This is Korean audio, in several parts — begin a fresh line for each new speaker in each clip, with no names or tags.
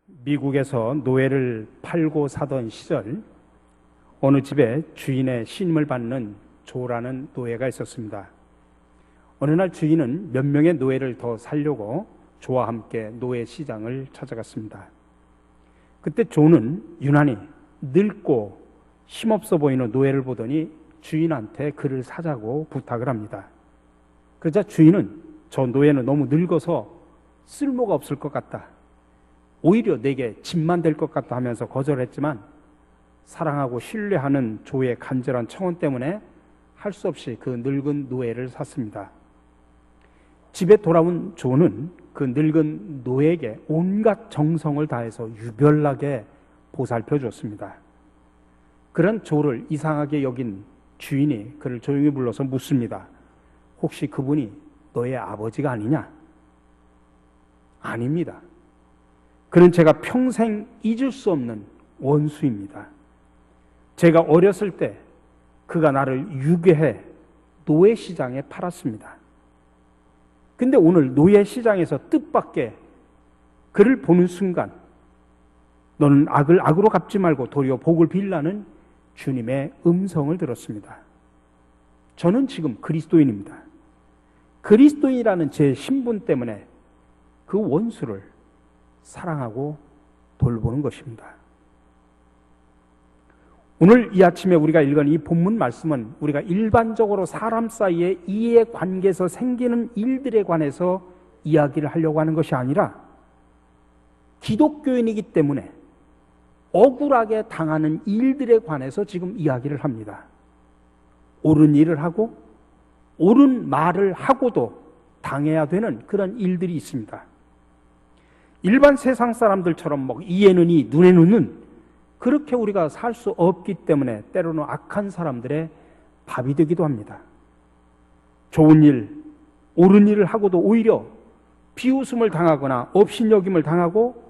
미국에서 노예를 팔고 사던 시절 어느 집에 주인의 신임을 받는 조라는 노예가 있었습니다. 어느 날 주인은 몇 명의 노예를 더 살려고 조와 함께 노예 시장을 찾아갔습니다. 그때 조는 유난히 늙고 힘없어 보이는 노예를 보더니 주인한테 그를 사자고 부탁을 합니다. 그러자 주인은 저 노예는 너무 늙어서 쓸모가 없을 것 같다, 오히려 내게 짐만 될 것 같다 하면서 거절했지만 사랑하고 신뢰하는 조의 간절한 청원 때문에 할 수 없이 그 늙은 노예를 샀습니다. 집에 돌아온 조는 그 늙은 노예에게 온갖 정성을 다해서 유별나게 보살펴 줬습니다. 그런 조를 이상하게 여긴 주인이 그를 조용히 불러서 묻습니다. 혹시 그분이 너의 아버지가 아니냐? 아닙니다. 그는 제가 평생 잊을 수 없는 원수입니다. 제가 어렸을 때 그가 나를 유괴해 노예시장에 팔았습니다. 근데 오늘 노예시장에서 뜻밖의 그를 보는 순간 너는 악을 악으로 갚지 말고 도리어 복을 빌라는 주님의 음성을 들었습니다. 저는 지금 그리스도인입니다. 그리스도인이라는 제 신분 때문에 그 원수를 사랑하고 돌보는 것입니다. 오늘 이 아침에 우리가 읽은 이 본문 말씀은 우리가 일반적으로 사람 사이의 이해관계에서 생기는 일들에 관해서 이야기를 하려고 하는 것이 아니라 기독교인이기 때문에 억울하게 당하는 일들에 관해서 지금 이야기를 합니다. 옳은 일을 하고 옳은 말을 하고도 당해야 되는 그런 일들이 있습니다. 일반 세상 사람들처럼 이에는 이 눈에는 눈, 그렇게 우리가 살 수 없기 때문에 때로는 악한 사람들의 밥이 되기도 합니다. 좋은 일, 옳은 일을 하고도 오히려 비웃음을 당하거나 업신여김을 당하고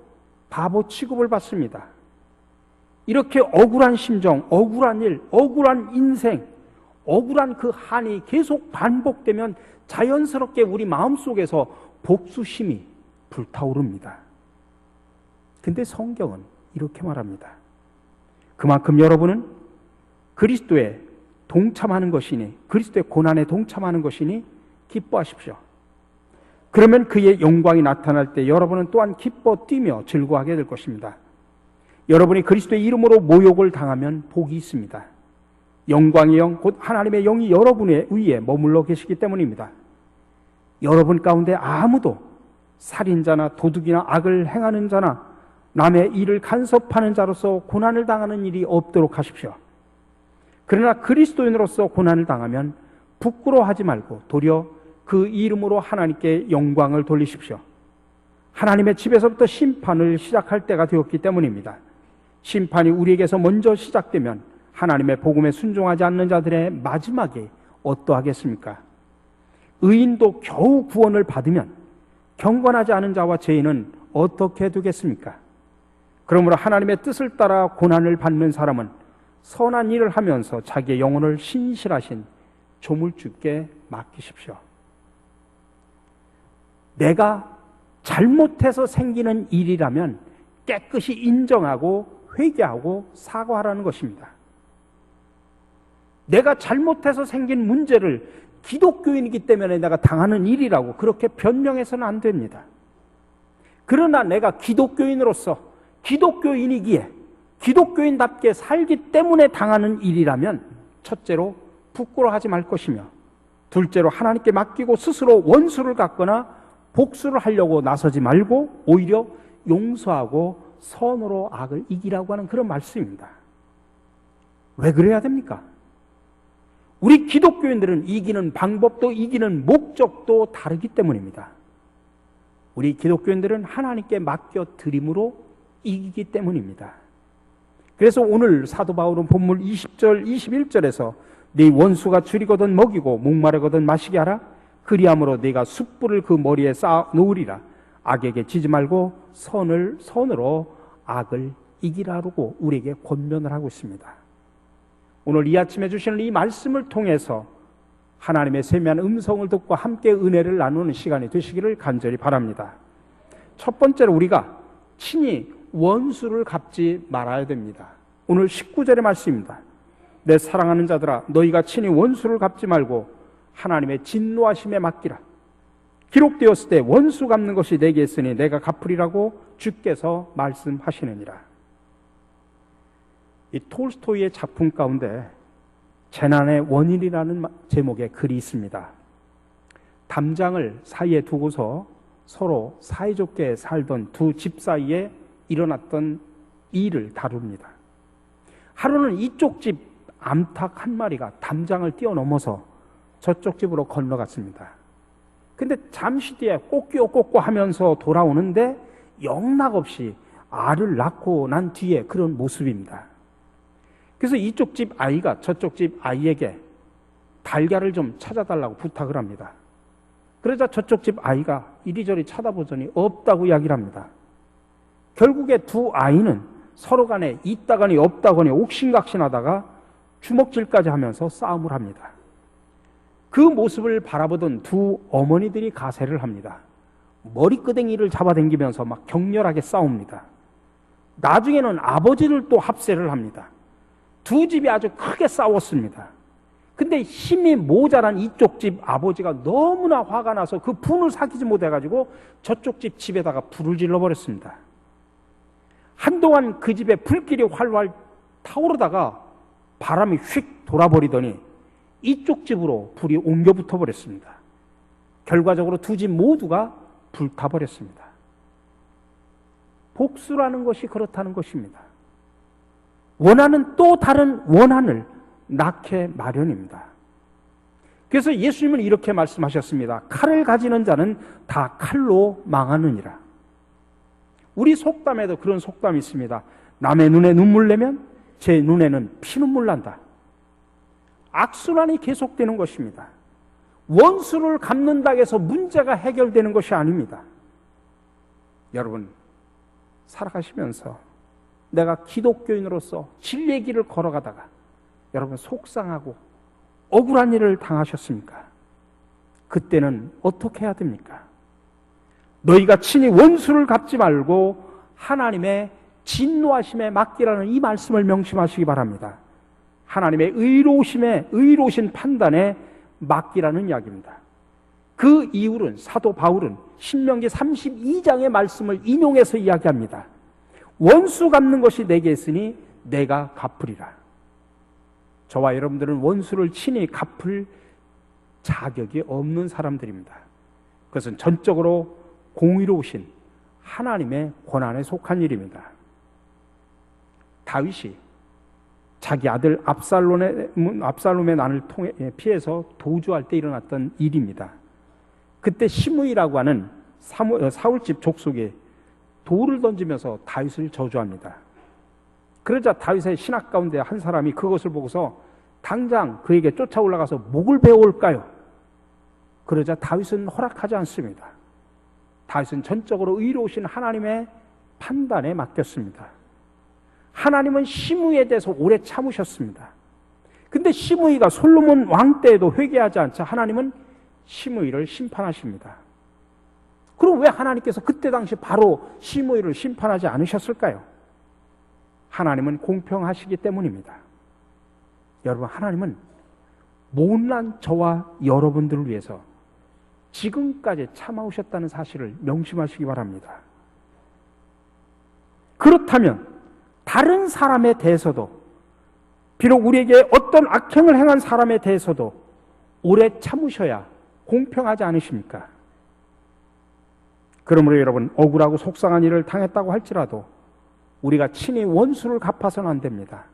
바보 취급을 받습니다. 이렇게 억울한 심정, 억울한 일, 억울한 인생, 억울한 그 한이 계속 반복되면 자연스럽게 우리 마음속에서 복수심이 불타오릅니다. 근데 성경은 이렇게 말합니다. 그만큼 여러분은 그리스도에 동참하는 것이니, 그리스도의 고난에 동참하는 것이니 기뻐하십시오. 그러면 그의 영광이 나타날 때 여러분은 또한 기뻐 뛰며 즐거워하게 될 것입니다. 여러분이 그리스도의 이름으로 모욕을 당하면 복이 있습니다. 영광의 영, 곧 하나님의 영이 여러분의 위에 머물러 계시기 때문입니다. 여러분 가운데 아무도 살인자나 도둑이나 악을 행하는 자나 남의 일을 간섭하는 자로서 고난을 당하는 일이 없도록 하십시오. 그러나 그리스도인으로서 고난을 당하면 부끄러워하지 말고 도리어 그 이름으로 하나님께 영광을 돌리십시오. 하나님의 집에서부터 심판을 시작할 때가 되었기 때문입니다. 심판이 우리에게서 먼저 시작되면 하나님의 복음에 순종하지 않는 자들의 마지막이 어떠하겠습니까? 의인도 겨우 구원을 받으면 경건하지 않은 자와 죄인은 어떻게 되겠습니까? 그러므로 하나님의 뜻을 따라 고난을 받는 사람은 선한 일을 하면서 자기의 영혼을 신실하신 조물주께 맡기십시오. 내가 잘못해서 생기는 일이라면 깨끗이 인정하고 회개하고 사과하라는 것입니다. 내가 잘못해서 생긴 문제를 기독교인이기 때문에 내가 당하는 일이라고 그렇게 변명해서는 안 됩니다. 그러나 내가 기독교인으로서 기독교인이기에 기독교인답게 살기 때문에 당하는 일이라면 첫째로 부끄러워하지 말 것이며, 둘째로 하나님께 맡기고 스스로 원수를 갚거나 복수를 하려고 나서지 말고 오히려 용서하고 선으로 악을 이기라고 하는 그런 말씀입니다. 왜 그래야 됩니까? 우리 기독교인들은 이기는 방법도 이기는 목적도 다르기 때문입니다. 우리 기독교인들은 하나님께 맡겨 드림으로 이기기 때문입니다. 그래서 오늘 사도 바울은 본문 20절, 21절에서 네 원수가 줄이거든 먹이고 목마르거든 마시게 하라. 그리함으로 네가 숯불을 그 머리에 쌓아 놓으리라. 악에게 지지 말고 선으로 악을 이기라고 우리에게 권면을 하고 있습니다. 오늘 이 아침에 주시는 이 말씀을 통해서 하나님의 세미한 음성을 듣고 함께 은혜를 나누는 시간이 되시기를 간절히 바랍니다. 첫 번째로 우리가 친히 원수를 갚지 말아야 됩니다. 오늘 19절의 말씀입니다. 내 사랑하는 자들아, 너희가 친히 원수를 갚지 말고 하나님의 진노하심에 맡기라. 기록되었을 때 원수 갚는 것이 내게 있으니 내가 갚으리라고 주께서 말씀하시느니라. 이 톨스토이의 작품 가운데 재난의 원인이라는 제목의 글이 있습니다. 담장을 사이에 두고서 서로 사이좋게 살던 두 집 사이에 일어났던 일을 다룹니다. 하루는 이쪽 집 암탉 한 마리가 담장을 뛰어넘어서 저쪽 집으로 건너갔습니다. 근데 잠시 뒤에 꼬끼오꼬꼬 하면서 돌아오는데 영락없이 알을 낳고 난 뒤에 그런 모습입니다. 그래서 이쪽 집 아이가 저쪽 집 아이에게 달걀을 좀 찾아달라고 부탁을 합니다. 그러자 저쪽 집 아이가 이리저리 쳐다보더니 없다고 이야기를 합니다. 결국에 두 아이는 서로 간에 있다거니 없다거니 옥신각신하다가 주먹질까지 하면서 싸움을 합니다. 그 모습을 바라보던 두 어머니들이 가세를 합니다. 머리끄댕이를 잡아당기면서 막 격렬하게 싸웁니다. 나중에는 아버지를 또 합세를 합니다. 두 집이 아주 크게 싸웠습니다. 근데 힘이 모자란 이쪽 집 아버지가 너무나 화가 나서 그 분을 삭히지 못해가지고 저쪽 집에다가 불을 질러버렸습니다. 한동안 그 집에 불길이 활활 타오르다가 바람이 휙 돌아버리더니 이쪽 집으로 불이 옮겨 붙어버렸습니다. 결과적으로 두 집 모두가 불타버렸습니다. 복수라는 것이 그렇다는 것입니다. 원하는 또 다른 원한을 낳게 마련입니다. 그래서 예수님은 이렇게 말씀하셨습니다. 칼을 가지는 자는 다 칼로 망하느니라. 우리 속담에도 그런 속담이 있습니다. 남의 눈에 눈물 내면 제 눈에는 피눈물 난다. 악순환이 계속되는 것입니다. 원수를 갚는다고 해서 문제가 해결되는 것이 아닙니다. 여러분, 살아가시면서 내가 기독교인으로서 진리의 길을 걸어가다가 여러분 속상하고 억울한 일을 당하셨습니까? 그때는 어떻게 해야 됩니까? 너희가 친히 원수를 갚지 말고 하나님의 진노하심에 맡기라는 이 말씀을 명심하시기 바랍니다. 하나님의 의로우신 판단에 맡기라는 이야기입니다. 그 이유는 사도 바울은 신명기 32장의 말씀을 인용해서 이야기합니다. 원수 갚는 것이 내게 있으니 내가 갚으리라. 저와 여러분들은 원수를 친히 갚을 자격이 없는 사람들입니다. 그것은 전적으로 공의로우신 하나님의 권한에 속한 일입니다. 다윗이 자기 아들 압살롬의 난을 피해서 도주할 때 일어났던 일입니다. 그때 시므이라고 하는 사울집 족속이 돌을 던지면서 다윗을 저주합니다. 그러자 다윗의 신하 가운데 한 사람이 그것을 보고서 당장 그에게 쫓아 올라가서 목을 베어올까요? 그러자 다윗은 허락하지 않습니다. 다윗은 전적으로 의로우신 하나님의 판단에 맡겼습니다. 하나님은 시므이에 대해서 오래 참으셨습니다. 근데 시므이가 솔로몬 왕 때에도 회개하지 않자 하나님은 시므이를 심판하십니다. 그럼 왜 하나님께서 그때 당시 바로 시므이를 심판하지 않으셨을까요? 하나님은 공평하시기 때문입니다. 여러분, 하나님은 못난 저와 여러분들을 위해서 지금까지 참아오셨다는 사실을 명심하시기 바랍니다. 그렇다면 다른 사람에 대해서도, 비록 우리에게 어떤 악행을 행한 사람에 대해서도 오래 참으셔야 공평하지 않으십니까? 그러므로 여러분, 억울하고 속상한 일을 당했다고 할지라도 우리가 친히 원수를 갚아서는 안 됩니다.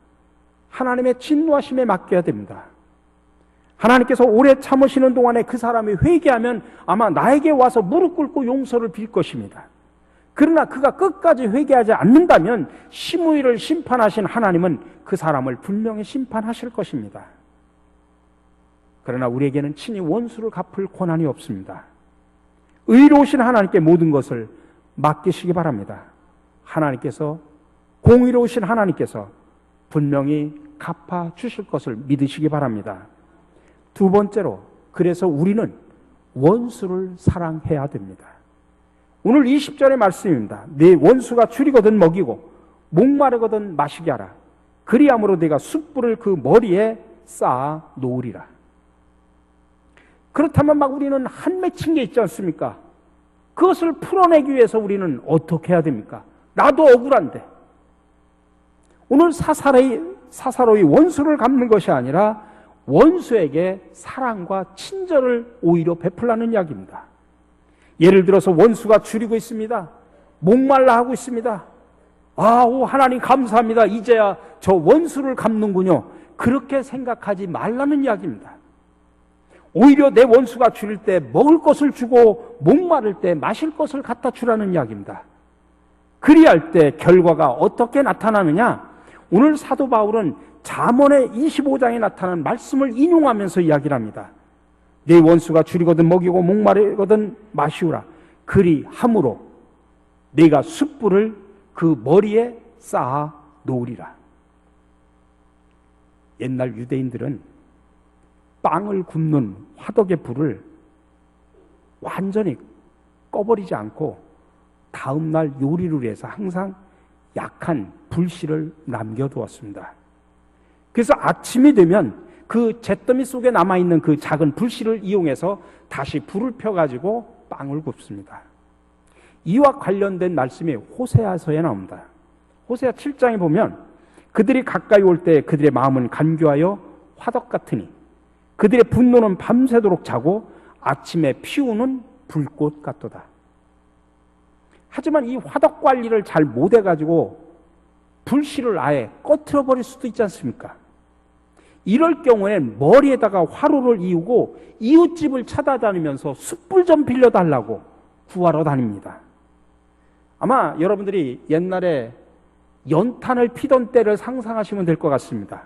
하나님의 진노하심에 맡겨야 됩니다. 하나님께서 오래 참으시는 동안에 그 사람이 회개하면 아마 나에게 와서 무릎 꿇고 용서를 빌 것입니다. 그러나 그가 끝까지 회개하지 않는다면 시므이를 심판하신 하나님은 그 사람을 분명히 심판하실 것입니다. 그러나 우리에게는 친히 원수를 갚을 권한이 없습니다. 의로우신 하나님께 모든 것을 맡기시기 바랍니다. 하나님께서, 공의로우신 하나님께서 분명히 갚아 주실 것을 믿으시기 바랍니다. 두 번째로, 그래서 우리는 원수를 사랑해야 됩니다. 오늘 20절의 말씀입니다. 네 원수가 줄이거든 먹이고 목마르거든 마시게 하라. 그리함으로 네가 숯불을 그 머리에 쌓아 놓으리라. 그렇다면 막 우리는 한 맺힌 게 있지 않습니까? 그것을 풀어내기 위해서 우리는 어떻게 해야 됩니까? 나도 억울한데. 오늘 사사로이 원수를 갚는 것이 아니라 원수에게 사랑과 친절을 오히려 베풀라는 이야기입니다. 예를 들어서 원수가 줄이고 있습니다. 목말라 하고 있습니다. 오 하나님 감사합니다. 이제야 저 원수를 갚는군요. 그렇게 생각하지 말라는 이야기입니다. 오히려 내 원수가 줄일 때 먹을 것을 주고 목마를 때 마실 것을 갖다 주라는 이야기입니다. 그리할 때 결과가 어떻게 나타나느냐? 오늘 사도 바울은 잠언의 25장에 나타난 말씀을 인용하면서 이야기를 합니다. 내 원수가 줄이거든 먹이고 목마르거든 마시우라. 그리함으로 네가 숯불을 그 머리에 쌓아 놓으리라. 옛날 유대인들은 빵을 굽는 화덕의 불을 완전히 꺼버리지 않고 다음날 요리를 위해서 항상 약한 불씨를 남겨두었습니다. 그래서 아침이 되면 그 잿더미 속에 남아있는 그 작은 불씨를 이용해서 다시 불을 펴가지고 빵을 굽습니다. 이와 관련된 말씀이 호세아서에 나옵니다. 호세아 7장에 보면 그들이 가까이 올 때 그들의 마음은 간교하여 화덕 같으니 그들의 분노는 밤새도록 자고 아침에 피우는 불꽃 같도다. 하지만 이 화덕 관리를 잘 못해가지고 불씨를 아예 꺼트려 버릴 수도 있지 않습니까? 이럴 경우엔 머리에다가 화로를 이우고 이웃집을 찾아다니면서 숯불 좀 빌려달라고 구하러 다닙니다. 아마 여러분들이 옛날에 연탄을 피던 때를 상상하시면 될 것 같습니다.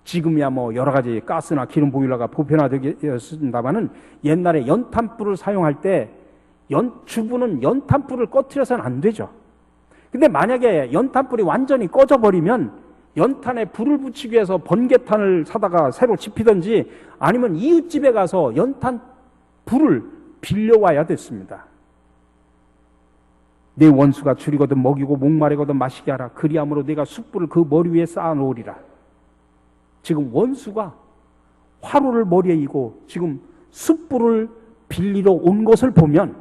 지금이야 뭐 여러 가지 가스나 기름 보일러가 보편화되었습니다만은 옛날에 연탄불을 사용할 때 주부는 연탄불을 꺼트려서는 안 되죠. 근데 만약에 연탄불이 완전히 꺼져버리면 연탄에 불을 붙이기 위해서 번개탄을 사다가 새로 지피든지 아니면 이웃집에 가서 연탄 불을 빌려와야 됐습니다. 내 원수가 줄이거든 먹이고 목마르거든 마시게 하라. 그리함으로 네가 숯불을 그 머리 위에 쌓아 놓으리라. 지금 원수가 화로를 머리에 이고 지금 숯불을 빌리러 온 것을 보면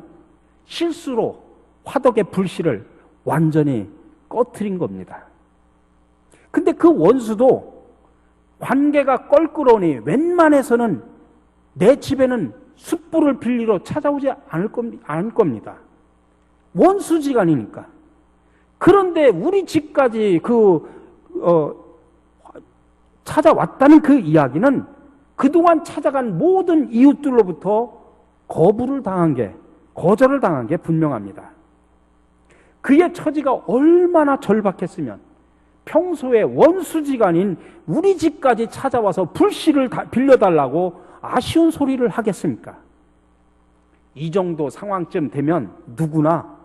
실수로 화덕의 불씨를 완전히 꺼트린 겁니다. 근데 그 원수도 관계가 껄끄러우니 웬만해서는 내 집에는 숯불을 빌리러 찾아오지 않을 겁니다. 원수지간이니까. 그런데 우리 집까지 찾아왔다는 그 이야기는 그동안 찾아간 모든 이웃들로부터 거절을 당한 게 분명합니다. 그의 처지가 얼마나 절박했으면 평소에 원수지간인 우리 집까지 찾아와서 불씨를 빌려달라고 아쉬운 소리를 하겠습니까? 이 정도 상황쯤 되면 누구나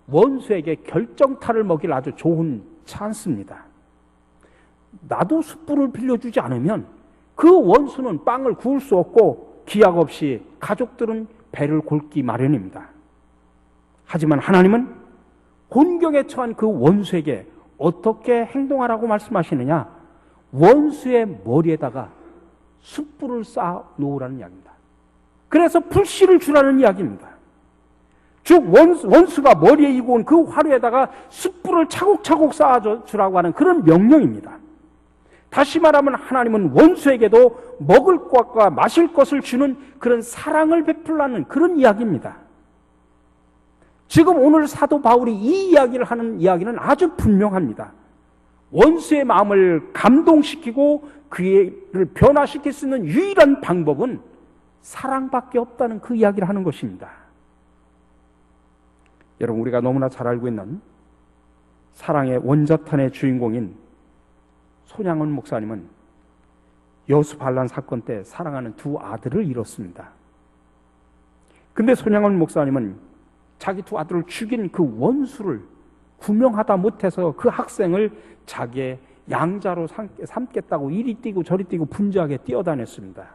원수에게 결정타를 먹일 아주 좋은 찬스입니다. 나도 숯불을 빌려주지 않으면 그 원수는 빵을 구울 수 없고 기약 없이 가족들은 배를 골기 마련입니다. 하지만 하나님은 곤경에 처한 그 원수에게 어떻게 행동하라고 말씀하시느냐? 원수의 머리에다가 숯불을 쌓아 놓으라는 이야기입니다. 그래서 불씨를 주라는 이야기입니다. 즉 원수가 머리에 이고 온 그 화로에다가 숯불을 차곡차곡 쌓아주라고 하는 그런 명령입니다. 다시 말하면 하나님은 원수에게도 먹을 것과 마실 것을 주는 그런 사랑을 베풀라는 그런 이야기입니다. 지금 오늘 사도 바울이 이 이야기를 하는 이야기는 아주 분명합니다. 원수의 마음을 감동시키고 그를 변화시킬 수 있는 유일한 방법은 사랑밖에 없다는 그 이야기를 하는 것입니다. 여러분, 우리가 너무나 잘 알고 있는 사랑의 원자탄의 주인공인 손양원 목사님은 여수 반란 사건 때 사랑하는 두 아들을 잃었습니다. 근데 손양원 목사님은 자기 두 아들을 죽인 그 원수를 구명하다 못해서 그 학생을 자기의 양자로 삼겠다고 이리 뛰고 저리 뛰고 분주하게 뛰어다녔습니다.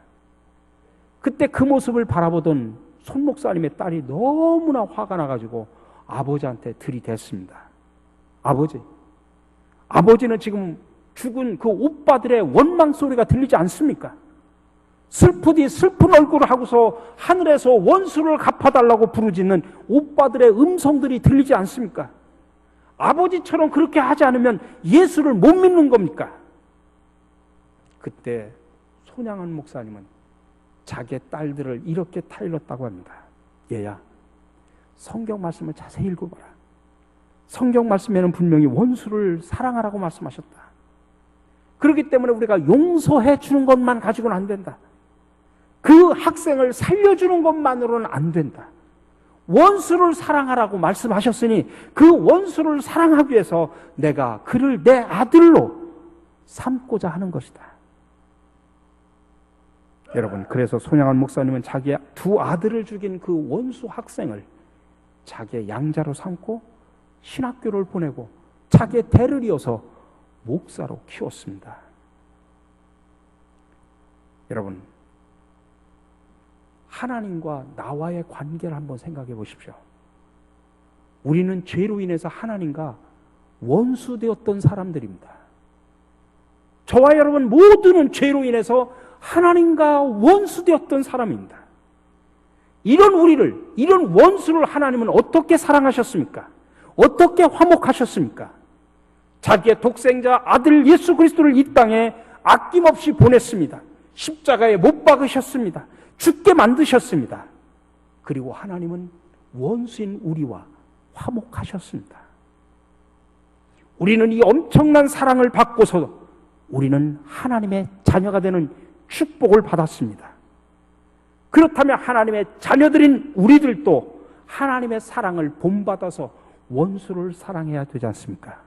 그때 그 모습을 바라보던 손 목사님의 딸이 너무나 화가 나가지고 아버지한테 들이댔습니다. 아버지는 지금 죽은 그 오빠들의 원망 소리가 들리지 않습니까? 슬프디 슬픈 얼굴을 하고서 하늘에서 원수를 갚아달라고 부르짖는 오빠들의 음성들이 들리지 않습니까? 아버지처럼 그렇게 하지 않으면 예수를 못 믿는 겁니까? 그때 손양한 목사님은 자기의 딸들을 이렇게 타일렀다고 합니다. 얘야, 성경 말씀을 자세히 읽어봐라. 성경 말씀에는 분명히 원수를 사랑하라고 말씀하셨다. 그렇기 때문에 우리가 용서해 주는 것만 가지고는 안 된다. 그 학생을 살려주는 것만으로는 안 된다. 원수를 사랑하라고 말씀하셨으니 그 원수를 사랑하기 위해서 내가 그를 내 아들로 삼고자 하는 것이다. 여러분, 그래서 손양한 목사님은 자기의 두 아들을 죽인 그 원수 학생을 자기의 양자로 삼고 신학교를 보내고 자기의 대를 이어서 목사로 키웠습니다. 여러분, 하나님과 나와의 관계를 한번 생각해 보십시오. 우리는 죄로 인해서 하나님과 원수되었던 사람들입니다. 저와 여러분 모두는 죄로 인해서 하나님과 원수되었던 사람입니다. 이런 우리를, 이런 원수를 하나님은 어떻게 사랑하셨습니까? 어떻게 화목하셨습니까? 자기의 독생자 아들 예수 그리스도를 이 땅에 아낌없이 보냈습니다. 십자가에 못 박으셨습니다. 죽게 만드셨습니다. 그리고 하나님은 원수인 우리와 화목하셨습니다. 우리는 이 엄청난 사랑을 받고서 우리는 하나님의 자녀가 되는 축복을 받았습니다. 그렇다면 하나님의 자녀들인 우리들도 하나님의 사랑을 본받아서 원수를 사랑해야 되지 않습니까?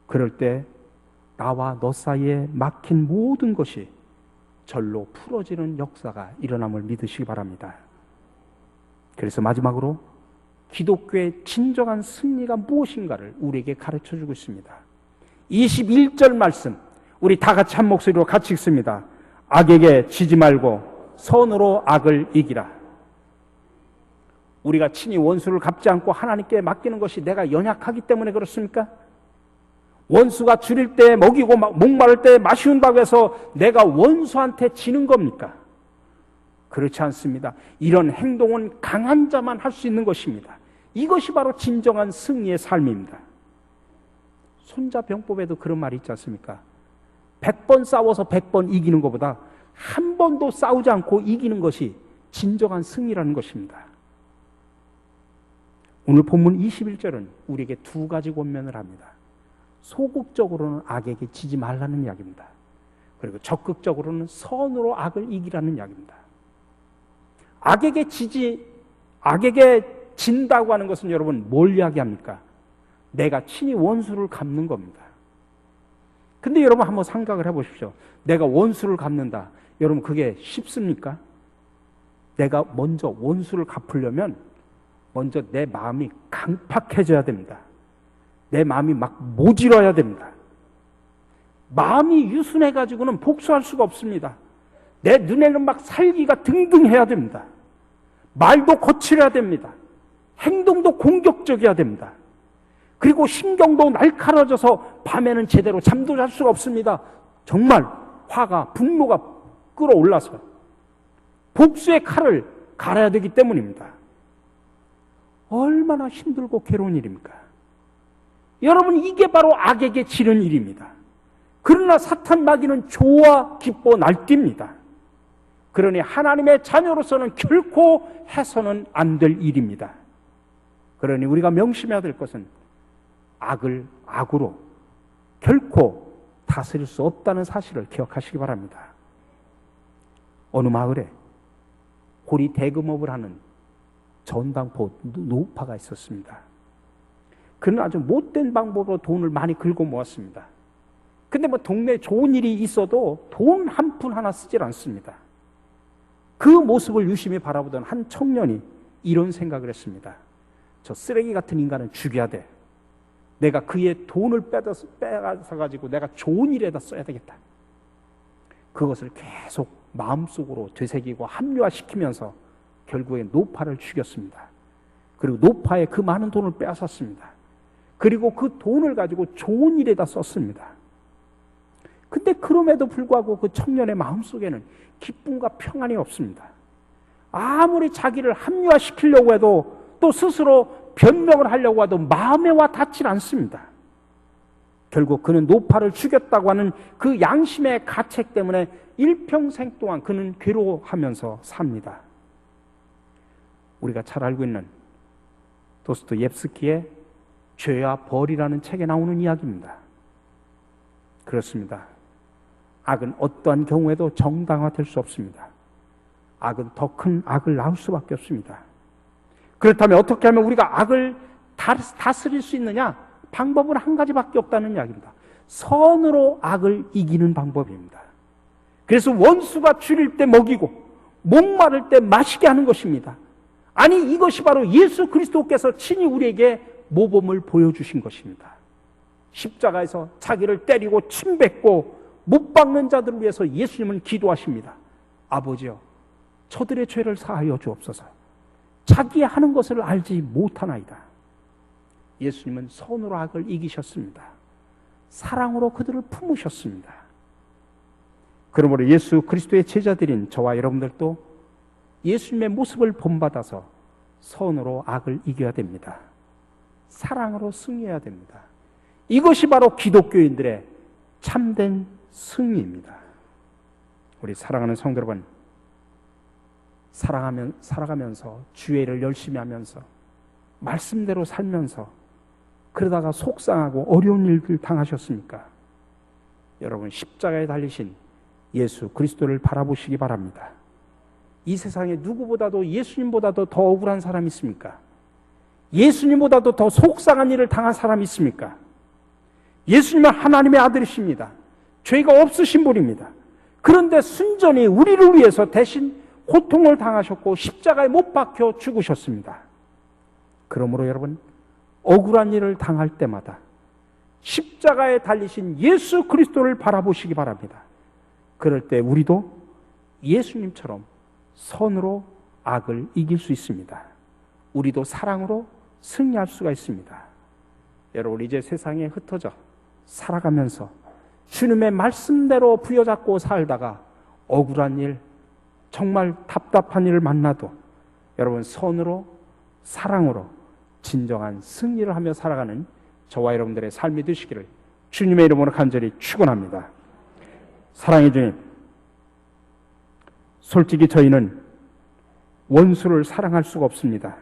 그럴 때 나와 너 사이에 막힌 모든 것이 절로 풀어지는 역사가 일어남을 믿으시기 바랍니다. 그래서 마지막으로 기독교의 진정한 승리가 무엇인가를 우리에게 가르쳐주고 있습니다. 21절 말씀, 우리 다 같이 한 목소리로 같이 읽습니다. 악에게 지지 말고 선으로 악을 이기라. 우리가 친히 원수를 갚지 않고 하나님께 맡기는 것이 내가 연약하기 때문에 그렇습니까? 원수가 줄일 때 먹이고 목마를 때 마시운다고 해서 내가 원수한테 지는 겁니까? 그렇지 않습니다. 이런 행동은 강한 자만 할 수 있는 것입니다. 이것이 바로 진정한 승리의 삶입니다. 손자병법에도 그런 말이 있지 않습니까? 100번 싸워서 100번 이기는 것보다 한 번도 싸우지 않고 이기는 것이 진정한 승리라는 것입니다. 오늘 본문 21절은 우리에게 두 가지 권면을 합니다. 소극적으로는 악에게 지지 말라는 이야기입니다. 그리고 적극적으로는 선으로 악을 이기라는 이야기입니다. 악에게 진다고 하는 것은 여러분 뭘 이야기합니까? 내가 친히 원수를 갚는 겁니다. 근데 여러분 한번 생각을 해보십시오. 내가 원수를 갚는다. 여러분 그게 쉽습니까? 내가 먼저 원수를 갚으려면 먼저 내 마음이 강팍해져야 됩니다. 내 마음이 막 모질어야 됩니다. 마음이 유순해가지고는 복수할 수가 없습니다. 내 눈에는 막 살기가 등등해야 됩니다. 말도 거칠어야 됩니다. 행동도 공격적이어야 됩니다. 그리고 신경도 날카로워져서 밤에는 제대로 잠도 잘 수가 없습니다. 정말 화가, 분노가 끌어올라서 복수의 칼을 갈아야 되기 때문입니다. 얼마나 힘들고 괴로운 일입니까? 여러분, 이게 바로 악에게 지는 일입니다. 그러나 사탄 마귀는 좋아 기뻐 날뜁니다. 그러니 하나님의 자녀로서는 결코 해서는 안 될 일입니다. 그러니 우리가 명심해야 될 것은 악을 악으로 결코 다스릴 수 없다는 사실을 기억하시기 바랍니다. 어느 마을에 고리 대금업을 하는 전당포 노파가 있었습니다. 그는 아주 못된 방법으로 돈을 많이 긁어 모았습니다. 근데 뭐 동네에 좋은 일이 있어도 돈 한 푼 하나 쓰질 않습니다. 그 모습을 유심히 바라보던 한 청년이 이런 생각을 했습니다. 저 쓰레기 같은 인간은 죽여야 돼. 내가 그의 돈을 빼앗아 가지고 내가 좋은 일에다 써야 되겠다. 그것을 계속 마음속으로 되새기고 합리화시키면서 결국에 노파를 죽였습니다. 그리고 노파의 그 많은 돈을 빼앗았습니다. 그리고 그 돈을 가지고 좋은 일에다 썼습니다. 근데 그럼에도 불구하고 그 청년의 마음속에는 기쁨과 평안이 없습니다. 아무리 자기를 합리화시키려고 해도 또 스스로 변명을 하려고 해도 마음에 와 닿질 않습니다. 결국 그는 노파를 죽였다고 하는 그 양심의 가책 때문에 일평생 동안 그는 괴로워하면서 삽니다. 우리가 잘 알고 있는 도스토옙스키의 죄와 벌이라는 책에 나오는 이야기입니다. 그렇습니다. 악은 어떠한 경우에도 정당화될 수 없습니다. 악은 더 큰 악을 낳을 수밖에 없습니다. 그렇다면 어떻게 하면 우리가 악을 다스릴 수 있느냐? 방법은 한 가지밖에 없다는 이야기입니다. 선으로 악을 이기는 방법입니다. 그래서 원수가 줄일 때 먹이고 목마를 때 마시게 하는 것입니다. 아니, 이것이 바로 예수 그리스도께서 친히 우리에게 모범을 보여주신 것입니다. 십자가에서 자기를 때리고 침뱉고 못 박는 자들을 위해서 예수님은 기도하십니다. 아버지여, 저들의 죄를 사하여 주옵소서. 자기 하는 것을 알지 못하나이다. 예수님은 선으로 악을 이기셨습니다. 사랑으로 그들을 품으셨습니다. 그러므로 예수 그리스도의 제자들인 저와 여러분들도 예수님의 모습을 본받아서 선으로 악을 이겨야 됩니다. 사랑으로 승리해야 됩니다. 이것이 바로 기독교인들의 참된 승리입니다. 우리 사랑하는 성도 여러분, 살아가면서 주의 일을 열심히 하면서 말씀대로 살면서 그러다가 속상하고 어려운 일들 당하셨습니까? 여러분, 십자가에 달리신 예수 그리스도를 바라보시기 바랍니다. 이 세상에 누구보다도 예수님보다도 더 억울한 사람이 있습니까? 예수님보다도 더 속상한 일을 당한 사람이 있습니까? 예수님은 하나님의 아들이십니다. 죄가 없으신 분입니다. 그런데 순전히 우리를 위해서 대신 고통을 당하셨고 십자가에 못 박혀 죽으셨습니다. 그러므로 여러분, 억울한 일을 당할 때마다 십자가에 달리신 예수 그리스도를 바라보시기 바랍니다. 그럴 때 우리도 예수님처럼 선으로 악을 이길 수 있습니다. 우리도 사랑으로 승리할 수가 있습니다. 여러분, 이제 세상에 흩어져 살아가면서 주님의 말씀대로 부여잡고 살다가 억울한 일, 정말 답답한 일을 만나도 여러분, 선으로 사랑으로 진정한 승리를 하며 살아가는 저와 여러분들의 삶이 되시기를 주님의 이름으로 간절히 축원합니다. 사랑의 주님, 솔직히 저희는 원수를 사랑할 수가 없습니다.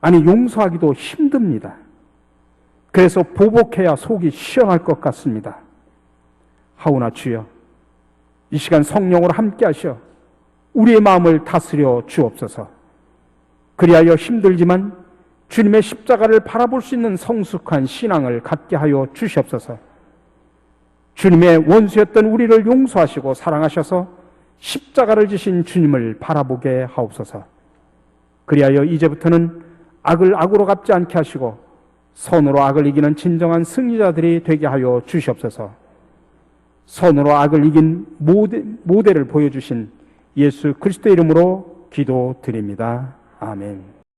아니, 용서하기도 힘듭니다. 그래서 보복해야 속이 시원할 것 같습니다. 하오나 주여, 이 시간 성령으로 함께 하셔 우리의 마음을 다스려 주옵소서. 그리하여 힘들지만 주님의 십자가를 바라볼 수 있는 성숙한 신앙을 갖게 하여 주시옵소서. 주님의 원수였던 우리를 용서하시고 사랑하셔서 십자가를 지신 주님을 바라보게 하옵소서. 그리하여 이제부터는 악을 악으로 갚지 않게 하시고 선으로 악을 이기는 진정한 승리자들이 되게 하여 주시옵소서. 선으로 악을 이긴 모델을 보여주신 예수 그리스도의 이름으로 기도드립니다. 아멘.